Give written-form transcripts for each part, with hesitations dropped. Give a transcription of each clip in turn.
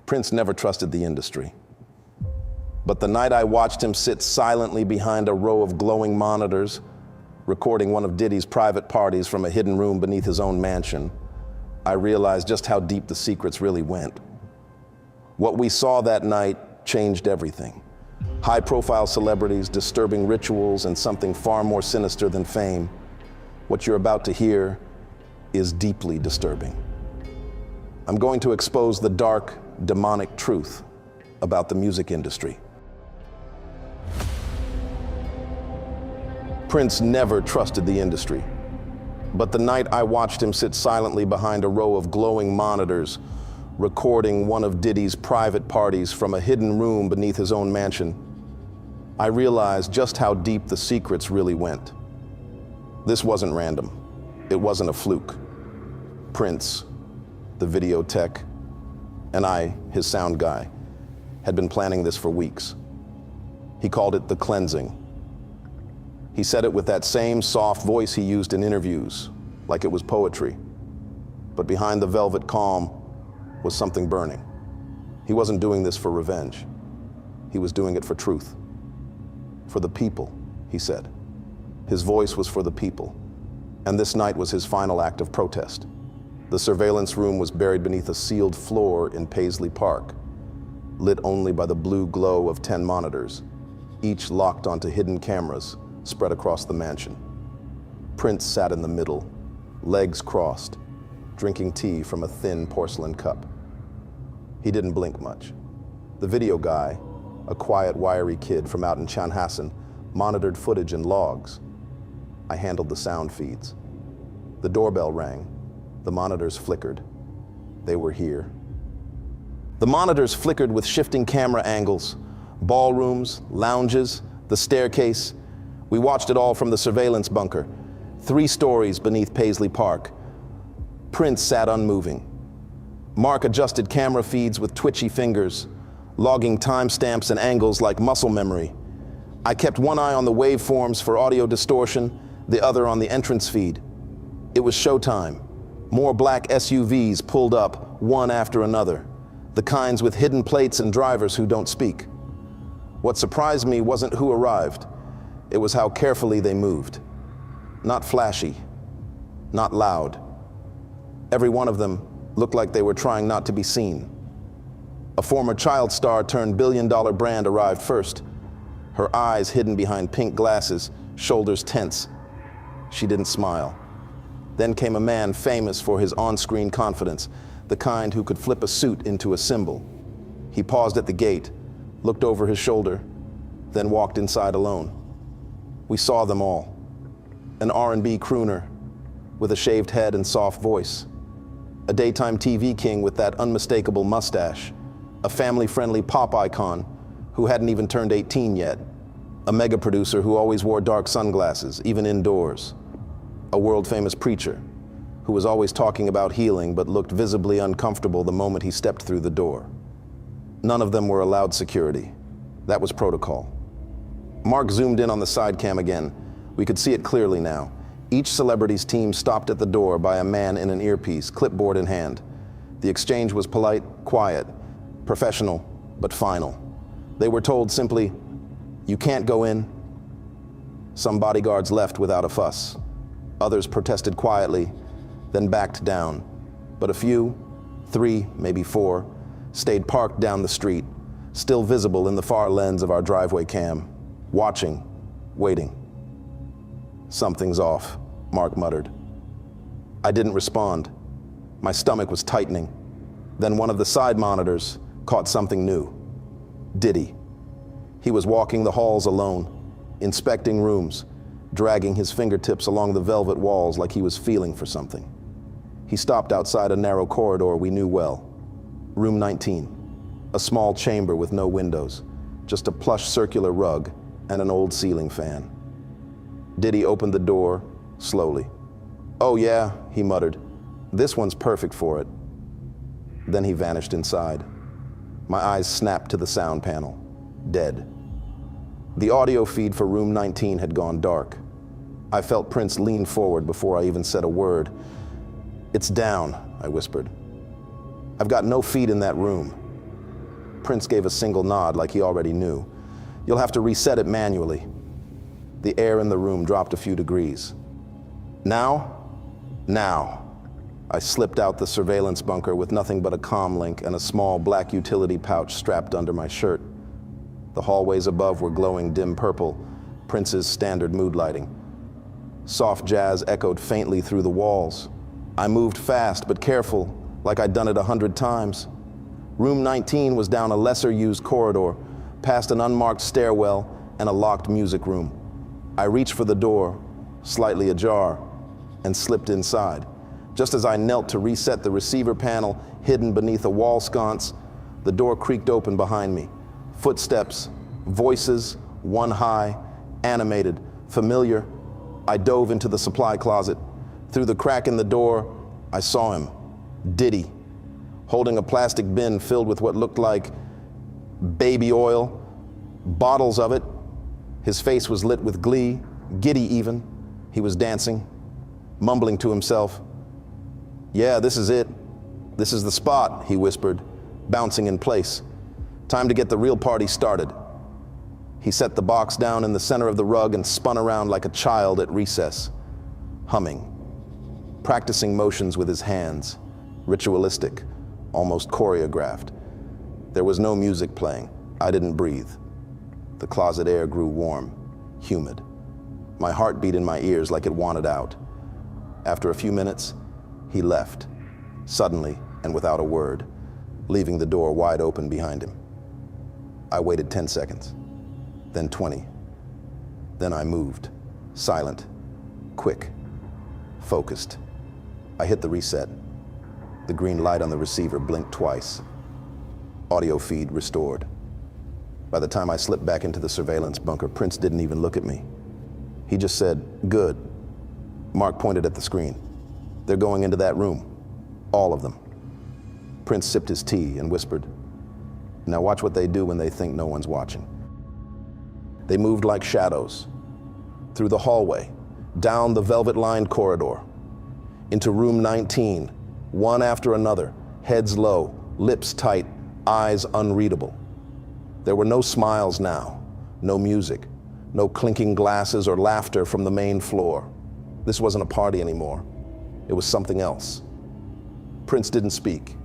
Prince never trusted the industry. But the night I watched him sit silently behind a row of glowing monitors, recording one of Diddy's private parties from a hidden room beneath his own mansion, I realized just how deep the secrets really went. What we saw that night changed everything. High-profile celebrities, disturbing rituals, and something far more sinister than fame. What you're about to hear is deeply disturbing. I'm going to expose the dark, demonic truth about the music industry. Prince never trusted the industry. But the night I watched him sit silently behind a row of glowing monitors, recording one of Diddy's private parties from a hidden room beneath his own mansion, I realized just how deep the secrets really went. This wasn't random. It wasn't a fluke. Prince, the video tech, and I, his sound guy, had been planning this for weeks. He called it the cleansing. He said it with that same soft voice he used in interviews, like it was poetry. But behind the velvet calm was something burning. He wasn't doing this for revenge. He was doing it for truth. For the people, he said. His voice was for the people. And this night was his final act of protest. The surveillance room was buried beneath a sealed floor in Paisley Park, lit only by the blue glow of 10 monitors, each locked onto hidden cameras spread across the mansion. Prince sat in the middle, legs crossed, drinking tea from a thin porcelain cup. He didn't blink much. The video guy, a quiet, wiry kid from out in Chanhassen, monitored footage and logs. I handled the sound feeds. The doorbell rang. The monitors flickered. They were here. The monitors flickered with shifting camera angles, ballrooms, lounges, the staircase. We watched it all from the surveillance bunker, 3 stories beneath Paisley Park. Prince sat unmoving. Mark adjusted camera feeds with twitchy fingers, logging timestamps and angles like muscle memory. I kept one eye on the waveforms for audio distortion, the other on the entrance feed. It was showtime. More black SUVs pulled up, one after another, the kinds with hidden plates and drivers who don't speak. What surprised me wasn't who arrived. It was how carefully they moved. Not flashy, not loud. Every one of them looked like they were trying not to be seen. A former child star turned billion-dollar brand arrived first, her eyes hidden behind pink glasses, shoulders tense. She didn't smile. Then came a man famous for his on-screen confidence, the kind who could flip a suit into a symbol. He paused at the gate, looked over his shoulder, then walked inside alone. We saw them all. An R&B crooner with a shaved head and soft voice. A daytime TV king with that unmistakable mustache. A family-friendly pop icon who hadn't even turned 18 yet. A mega producer who always wore dark sunglasses, even indoors. A world-famous preacher who was always talking about healing but looked visibly uncomfortable the moment he stepped through the door. None of them were allowed security. That was protocol. Mark zoomed in on the side cam again. We could see it clearly now. Each celebrity's team stopped at the door by a man in an earpiece, clipboard in hand. The exchange was polite, quiet, professional, but final. They were told simply, "You can't go in." Some bodyguards left without a fuss. Others protested quietly, then backed down. But a few, 3, maybe 4, stayed parked down the street, still visible in the far lens of our driveway cam, watching, waiting. "Something's off," Mark muttered. I didn't respond. My stomach was tightening. Then one of the side monitors caught something new. Diddy. He was walking the halls alone, inspecting rooms, dragging his fingertips along the velvet walls like he was feeling for something. He stopped outside a narrow corridor we knew well. Room 19, a small chamber with no windows, just a plush circular rug and an old ceiling fan. Diddy opened the door, slowly. "Oh yeah," he muttered. "This one's perfect for it." Then he vanished inside. My eyes snapped to the sound panel. Dead. The audio feed for room 19 had gone dark. I felt Prince lean forward before I even said a word. "It's down," I whispered. "I've got no feed in that room." Prince gave a single nod like he already knew. You'll have to reset it manually. The air in the room dropped a few degrees. Now? Now. I slipped out the surveillance bunker with nothing but a comm link and a small black utility pouch strapped under my shirt. The hallways above were glowing dim purple, Prince's standard mood lighting. Soft jazz echoed faintly through the walls. I moved fast but careful, like I'd done it 100 times. Room 19 was down a lesser-used corridor, past an unmarked stairwell and a locked music room. I reached for the door, slightly ajar, and slipped inside. Just as I knelt to reset the receiver panel hidden beneath a wall sconce, the door creaked open behind me. Footsteps, voices, one high, animated, familiar. I dove into the supply closet. Through the crack in the door, I saw him, Diddy, holding a plastic bin filled with what looked like baby oil, bottles of it. His face was lit with glee, giddy even. He was dancing, mumbling to himself. "Yeah, this is it. This is the spot," he whispered, bouncing in place. "Time to get the real party started." He set the box down in the center of the rug and spun around like a child at recess, humming, practicing motions with his hands, ritualistic, almost choreographed. There was no music playing. I didn't breathe. The closet air grew warm, humid. My heart beat in my ears like it wanted out. After a few minutes, he left, suddenly and without a word, leaving the door wide open behind him. I waited 10 seconds, then 20. Then I moved, silent, quick, focused. I hit the reset. The green light on the receiver blinked twice. Audio feed restored. By the time I slipped back into the surveillance bunker, Prince didn't even look at me. He just said, "Good." Mark pointed at the screen. "They're going into that room. All of them." Prince sipped his tea and whispered, "Now watch what they do when they think no one's watching." They moved like shadows, through the hallway, down the velvet-lined corridor, into room 19, one after another, heads low, lips tight, eyes unreadable. There were no smiles now, no music, no clinking glasses or laughter from the main floor. This wasn't a party anymore. It was something else. Prince didn't speak.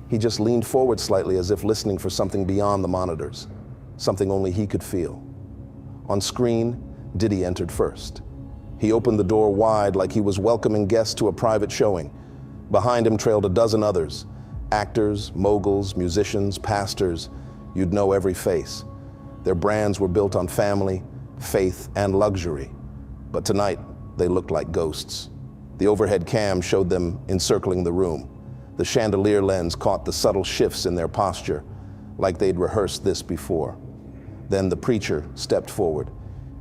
He just leaned forward slightly as if listening for something beyond the monitors, something only he could feel. On screen, Diddy entered first. He opened the door wide like he was welcoming guests to a private showing. Behind him trailed a dozen others, actors, moguls, musicians, pastors. You'd know every face. Their brands were built on family, faith, and luxury. But tonight, they looked like ghosts. The overhead cam showed them encircling the room. The chandelier lens caught the subtle shifts in their posture, like they'd rehearsed this before. Then the preacher stepped forward.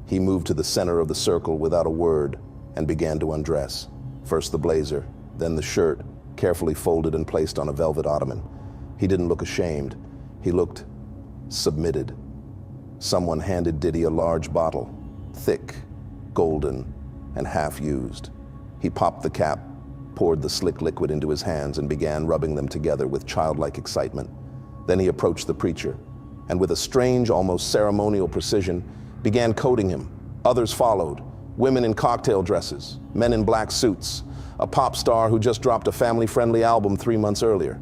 He moved to the center of the circle without a word and began to undress. First the blazer, then the shirt, carefully folded and placed on a velvet ottoman. He didn't look ashamed. He looked submitted. Someone handed Diddy a large bottle, thick, golden, and half-used. He popped the cap, poured the slick liquid into his hands, and began rubbing them together with childlike excitement. Then he approached the preacher, and with a strange, almost ceremonial precision, began coating him. Others followed, women in cocktail dresses, men in black suits, a pop star who just dropped a family-friendly album 3 months earlier.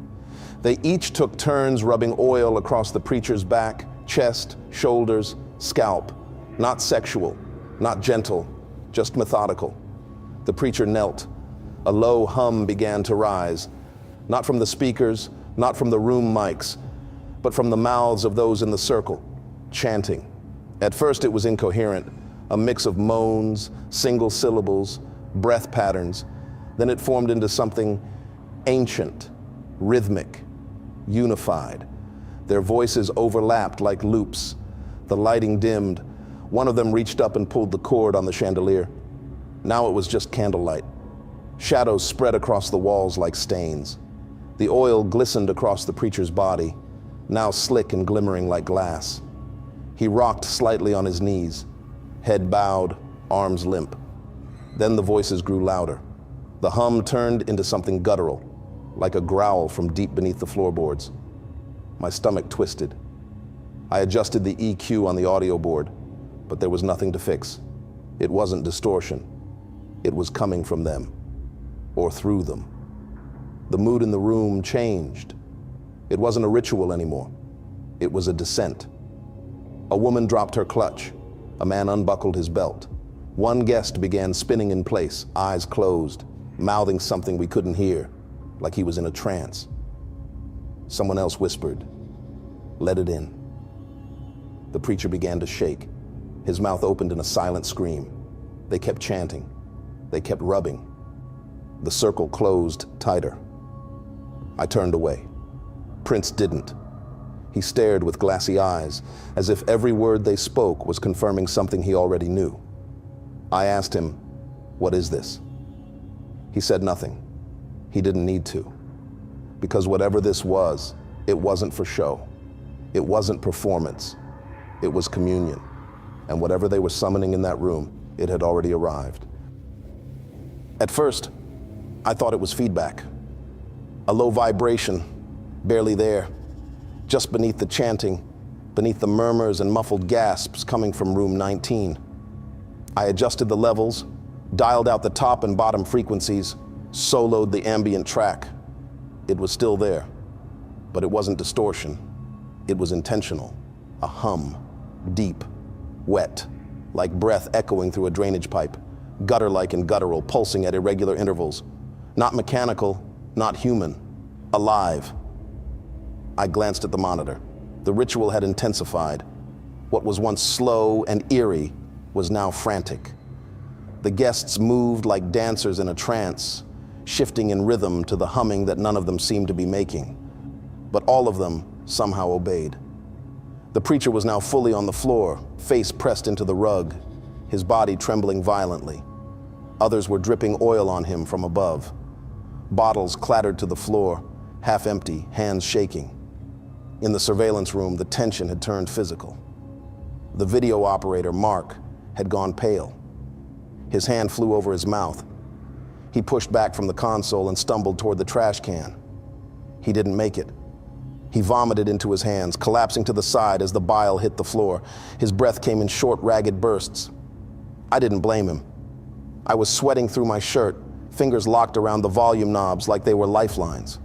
They each took turns rubbing oil across the preacher's back, chest, shoulders, scalp. Not sexual, not gentle, just methodical. The preacher knelt. A low hum began to rise, not from the speakers, not from the room mics, but from the mouths of those in the circle, chanting. At first it was incoherent, a mix of moans, single syllables, breath patterns. Then it formed into something ancient, rhythmic, unified. Their voices overlapped like loops. The lighting dimmed. One of them reached up and pulled the cord on the chandelier. Now it was just candlelight. Shadows spread across the walls like stains. The oil glistened across the preacher's body, now slick and glimmering like glass. He rocked slightly on his knees, head bowed, arms limp. Then the voices grew louder. The hum turned into something guttural, like a growl from deep beneath the floorboards. My stomach twisted. I adjusted the EQ on the audio board, but there was nothing to fix. It wasn't distortion. It was coming from them, or through them. The mood in the room changed. It wasn't a ritual anymore. It was a descent. A woman dropped her clutch. A man unbuckled his belt. One guest began spinning in place, eyes closed, mouthing something we couldn't hear, like he was in a trance. Someone else whispered, "Let it in." The preacher began to shake. His mouth opened in a silent scream. They kept chanting. They kept rubbing. The circle closed tighter. I turned away. Prince didn't. He stared with glassy eyes, as if every word they spoke was confirming something he already knew. I asked him, "What is this?" He said nothing. He didn't need to. Because whatever this was, it wasn't for show. It wasn't performance. It was communion. And whatever they were summoning in that room, it had already arrived. At first, I thought it was feedback. A low vibration, barely there, just beneath the chanting, beneath the murmurs and muffled gasps coming from room 19. I adjusted the levels, dialed out the top and bottom frequencies, soloed the ambient track. It was still there, but it wasn't distortion. It was intentional, a hum, deep, wet, like breath echoing through a drainage pipe, gutter-like and guttural, pulsing at irregular intervals. Not mechanical, not human, alive. I glanced at the monitor. The ritual had intensified. What was once slow and eerie was now frantic. The guests moved like dancers in a trance, shifting in rhythm to the humming that none of them seemed to be making. But all of them somehow obeyed. The preacher was now fully on the floor, face pressed into the rug, his body trembling violently. Others were dripping oil on him from above. Bottles clattered to the floor, half empty, hands shaking. In the surveillance room, the tension had turned physical. The video operator, Mark, had gone pale. His hand flew over his mouth. He pushed back from the console and stumbled toward the trash can. He didn't make it. He vomited into his hands, collapsing to the side as the bile hit the floor. His breath came in short, ragged bursts. I didn't blame him. I was sweating through my shirt, fingers locked around the volume knobs like they were lifelines.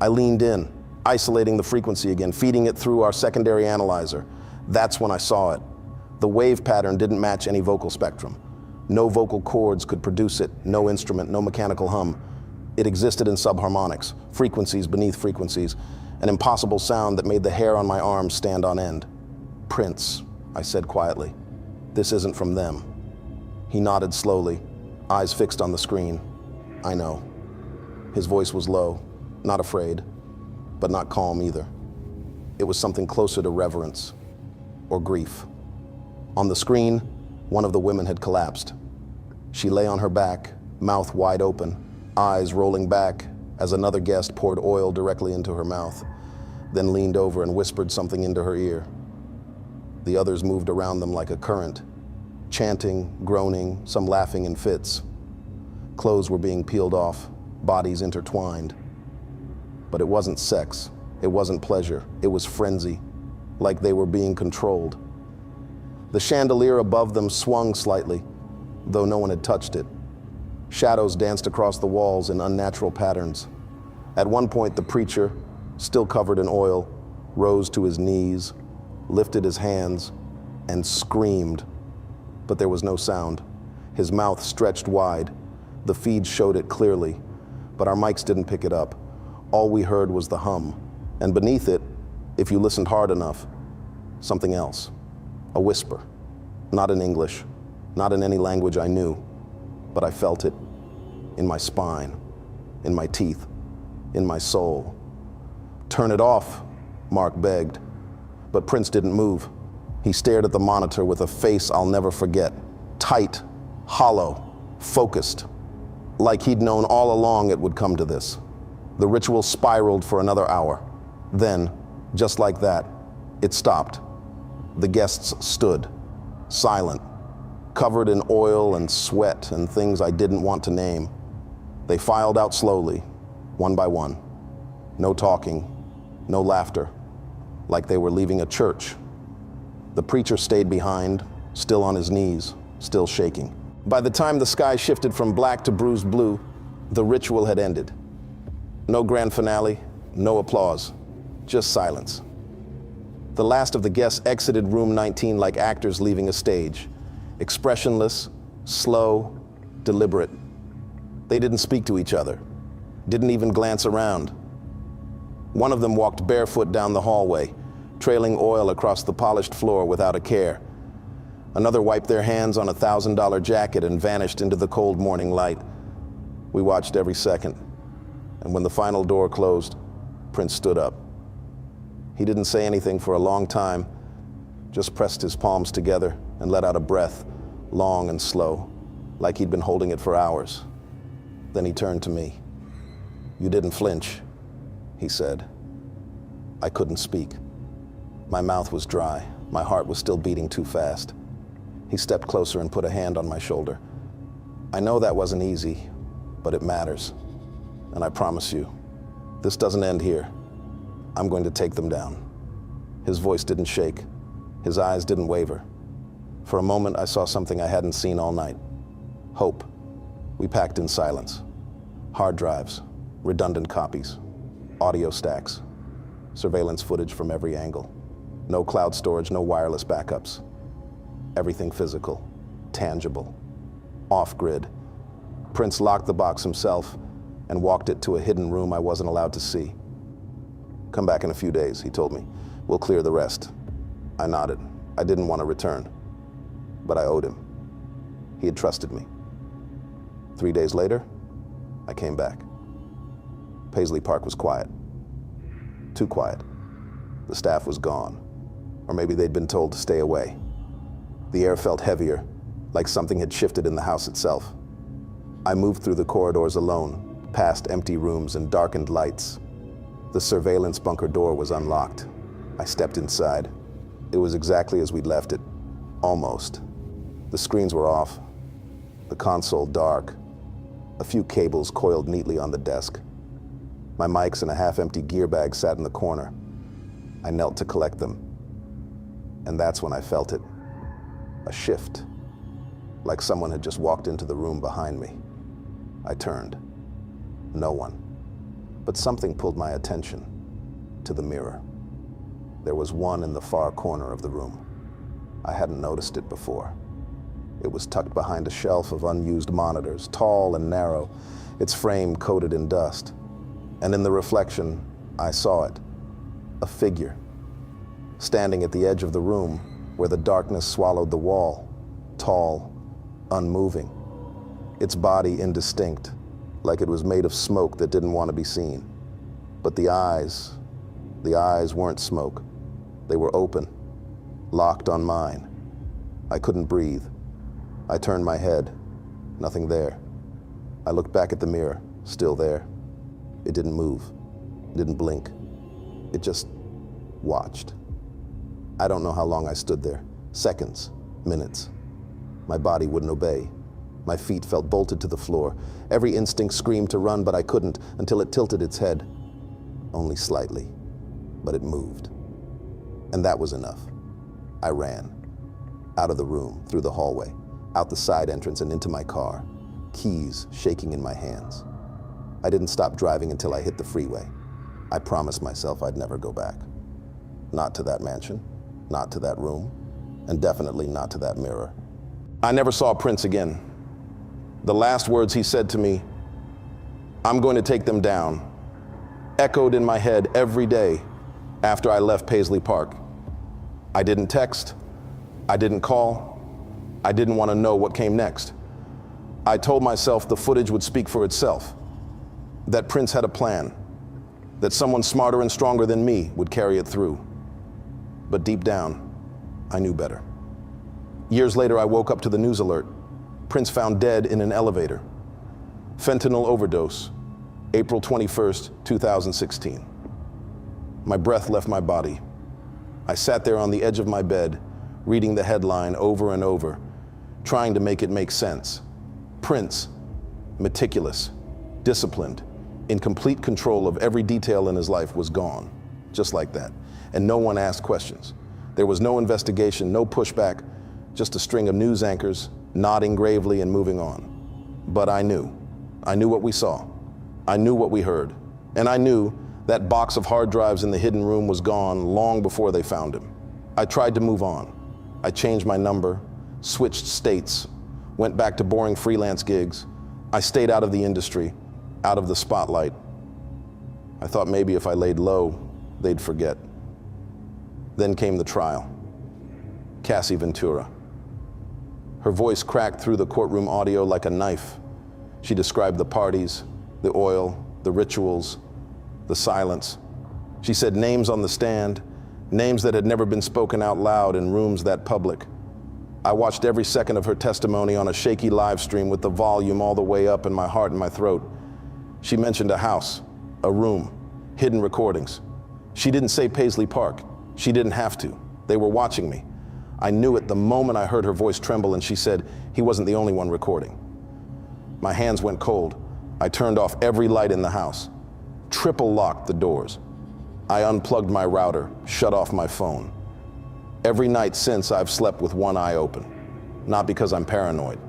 I leaned in, isolating the frequency again, feeding it through our secondary analyzer. That's when I saw it. The wave pattern didn't match any vocal spectrum. No vocal cords could produce it, no instrument, no mechanical hum. It existed in subharmonics, frequencies beneath frequencies, an impossible sound that made the hair on my arms stand on end. "Prince," I said quietly. "This isn't from them." He nodded slowly, eyes fixed on the screen. "I know." His voice was low, not afraid, but not calm either. It was something closer to reverence or grief. On the screen, one of the women had collapsed. She lay on her back, mouth wide open, eyes rolling back as another guest poured oil directly into her mouth, then leaned over and whispered something into her ear. The others moved around them like a current, chanting, groaning, some laughing in fits. Clothes were being peeled off, bodies intertwined. But it wasn't sex, it wasn't pleasure, it was frenzy, like they were being controlled. The chandelier above them swung slightly, though no one had touched it. Shadows danced across the walls in unnatural patterns. At one point, the preacher, still covered in oil, rose to his knees, lifted his hands, and screamed. But there was no sound. His mouth stretched wide. The feed showed it clearly, but our mics didn't pick it up. All we heard was the hum, and beneath it, if you listened hard enough, something else. A whisper, not in English, not in any language I knew, but I felt it in my spine, in my teeth, in my soul. "Turn it off," Mark begged, but Prince didn't move. He stared at the monitor with a face I'll never forget, tight, hollow, focused, like he'd known all along it would come to this. The ritual spiraled for another hour. Then, just like that, it stopped. The guests stood, silent, covered in oil and sweat and things I didn't want to name. They filed out slowly, one by one. No talking, no laughter, like they were leaving a church The preacher stayed behind, still on his knees, still shaking. By the time the sky shifted from black to bruised blue, the ritual had ended. No grand finale, no applause, just silence. The last of the guests exited room 19 like actors leaving a stage, expressionless, slow, deliberate. They didn't speak to each other, didn't even glance around. One of them walked barefoot down the hallway, trailing oil across the polished floor without a care. Another wiped their hands on a $1,000 jacket and vanished into the cold morning light. We watched every second, and when the final door closed, Prince stood up. He didn't say anything for a long time, just pressed his palms together and let out a breath, long and slow, like he'd been holding it for hours. Then he turned to me. "You didn't flinch," he said. I couldn't speak. My mouth was dry. My heart was still beating too fast. He stepped closer and put a hand on my shoulder. "I know that wasn't easy, but it matters. And I promise you, this doesn't end here. I'm going to take them down." His voice didn't shake. His eyes didn't waver. For a moment, I saw something I hadn't seen all night. Hope. We packed in silence. Hard drives, redundant copies, audio stacks, surveillance footage from every angle. No cloud storage, no wireless backups. Everything physical, tangible, off-grid. Prince locked the box himself and walked it to a hidden room I wasn't allowed to see. "Come back in a few days," he told me. "We'll clear the rest." I nodded. I didn't want to return, but I owed him. He had trusted me. 3 days later, I came back. Paisley Park was quiet. Too quiet. The staff was gone, or maybe they'd been told to stay away. The air felt heavier, like something had shifted in the house itself. I moved through the corridors alone, past empty rooms and darkened lights. The surveillance bunker door was unlocked. I stepped inside. It was exactly as we'd left it. Almost. The screens were off, the console dark, a few cables coiled neatly on the desk. My mics and a half-empty gear bag sat in the corner. I knelt to collect them. And that's when I felt it. A shift, like someone had just walked into the room behind me. I turned. No one. But something pulled my attention to the mirror. There was one in the far corner of the room. I hadn't noticed it before. It was tucked behind a shelf of unused monitors, tall and narrow, its frame coated in dust. And in the reflection, I saw it. A figure, standing at the edge of the room where the darkness swallowed the wall, tall, unmoving. Its body indistinct, like it was made of smoke that didn't want to be seen. But the eyes weren't smoke. They were open, locked on mine. I couldn't breathe. I turned my head. Nothing there. I looked back at the mirror, still there. It didn't move, didn't blink. It just watched. I don't know how long I stood there. Seconds, minutes. My body wouldn't obey. My feet felt bolted to the floor. Every instinct screamed to run, but I couldn't until it tilted its head. Only slightly, but it moved. And that was enough. I ran. Out of the room, through the hallway, out the side entrance and into my car, keys shaking in my hands. I didn't stop driving until I hit the freeway. I promised myself I'd never go back. Not to that mansion, not to that room, and definitely not to that mirror. I never saw Prince again. The last words he said to me, "I'm going to take them down," echoed in my head every day after I left Paisley Park. I didn't text, I didn't call, I didn't want to know what came next. I told myself the footage would speak for itself, that Prince had a plan, that someone smarter and stronger than me would carry it through. But deep down, I knew better. Years later, I woke up to the news alert. Prince found dead in an elevator. Fentanyl overdose, April 21st, 2016. My breath left my body. I sat there on the edge of my bed, reading the headline over and over, trying to make it make sense. Prince, meticulous, disciplined, in complete control of every detail in his life, was gone, just like that. And no one asked questions. There was no investigation, no pushback, just a string of news anchors nodding gravely and moving on. But I knew. I knew what we saw. I knew what we heard. And I knew that box of hard drives in the hidden room was gone long before they found him. I tried to move on. I changed my number, switched states, went back to boring freelance gigs. I stayed out of the industry, out of the spotlight. I thought maybe if I laid low, they'd forget. Then came the trial. Cassie Ventura. Her voice cracked through the courtroom audio like a knife. She described the parties, the oil, the rituals, the silence. She said names on the stand, names that had never been spoken out loud in rooms that public. I watched every second of her testimony on a shaky live stream with the volume all the way up in my heart and my throat. She mentioned a house, a room, hidden recordings. She didn't say Paisley Park. She didn't have to. They were watching me. I knew it the moment I heard her voice tremble and she said he wasn't the only one recording. My hands went cold. I turned off every light in the house, triple locked the doors. I unplugged my router, shut off my phone. Every night since, I've slept with one eye open. Not because I'm paranoid,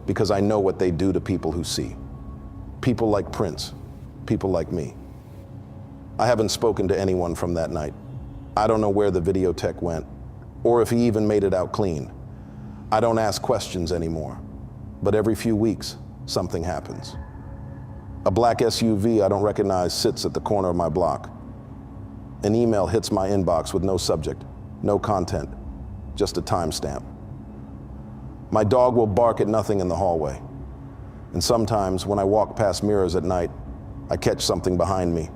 because I know what they do to people who see. People like Prince, people like me. I haven't spoken to anyone from that night. I don't know where the videotech went, or if he even made it out clean. I don't ask questions anymore, but every few weeks, something happens. A black SUV I don't recognize sits at the corner of my block. An email hits my inbox with no subject, no content, just a timestamp. My dog will bark at nothing in the hallway. And sometimes when I walk past mirrors at night, I catch something behind me,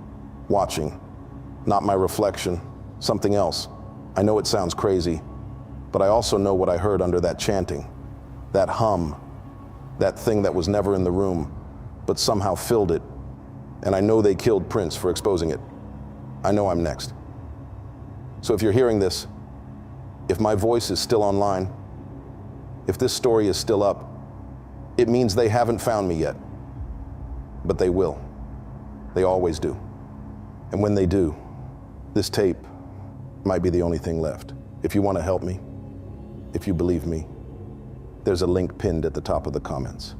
watching. Not my reflection, something else. I know it sounds crazy, but I also know what I heard under that chanting, that hum, that thing that was never in the room, but somehow filled it. And I know they killed Prince for exposing it. I know I'm next. So if you're hearing this, if my voice is still online, if this story is still up, it means they haven't found me yet. But they will. They always do. And when they do, this tape might be the only thing left. If you want to help me, if you believe me, there's a link pinned at the top of the comments.